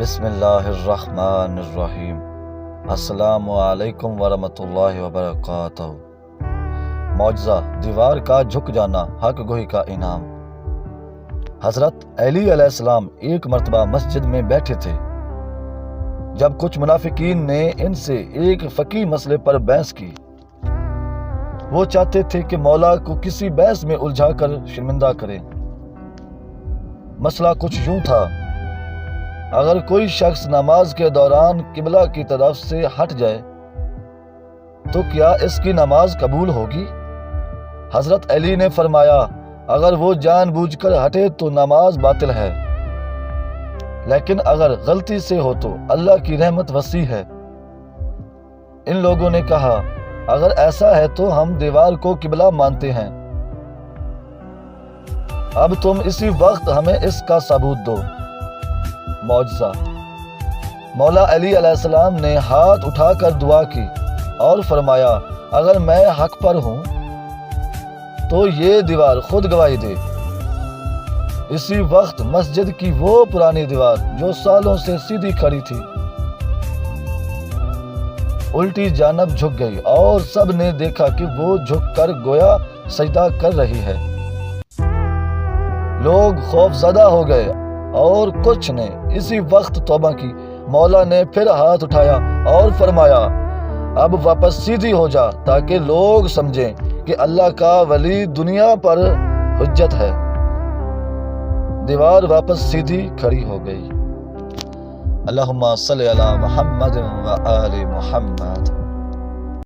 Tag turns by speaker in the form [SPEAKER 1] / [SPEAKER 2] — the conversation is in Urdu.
[SPEAKER 1] بسم اللہ الرحمن الرحیم۔ السلام علیکم ورحمۃ اللہ وبرکاتہ۔ معجزہ دیوار کا جھک جانا حق گوئی کا انعام۔ حضرت علی علیہ السلام ایک مرتبہ مسجد میں بیٹھے تھے جب کچھ منافقین نے ان سے ایک فقہی مسئلے پر بحث کی۔ وہ چاہتے تھے کہ مولا کو کسی بحث میں الجھا کر شرمندہ کریں۔ مسئلہ کچھ یوں تھا: اگر کوئی شخص نماز کے دوران قبلہ کی طرف سے ہٹ جائے تو کیا اس کی نماز قبول ہوگی؟ حضرت علی نے فرمایا، اگر وہ جان بوجھ کر ہٹے تو نماز باطل ہے، لیکن اگر غلطی سے ہو تو اللہ کی رحمت وسیع ہے۔ ان لوگوں نے کہا، اگر ایسا ہے تو ہم دیوار کو قبلہ مانتے ہیں، اب تم اسی وقت ہمیں اس کا ثبوت دو۔ معجزہ: مولا علی علیہ السلام نے ہاتھ اٹھا کر دعا کی اور فرمایا، اگر میں حق پر ہوں تو یہ دیوار خود گواہی دے۔ اسی وقت مسجد کی وہ پرانی دیوار جو سالوں سے سیدھی کھڑی تھی الٹی جانب جھک گئی اور سب نے دیکھا کہ وہ جھک کر گویا سجدہ کر رہی ہے۔ لوگ خوف زدہ ہو گئے اور کچھ نے اسی وقت توبہ کی۔ مولا نے پھر ہاتھ اٹھایا اور فرمایا، اب واپس سیدھی ہو جا تاکہ لوگ سمجھیں کہ اللہ کا ولی دنیا پر حجت ہے۔ دیوار واپس سیدھی کھڑی ہو گئی۔ اللہم صلی علی محمد و آل محمد۔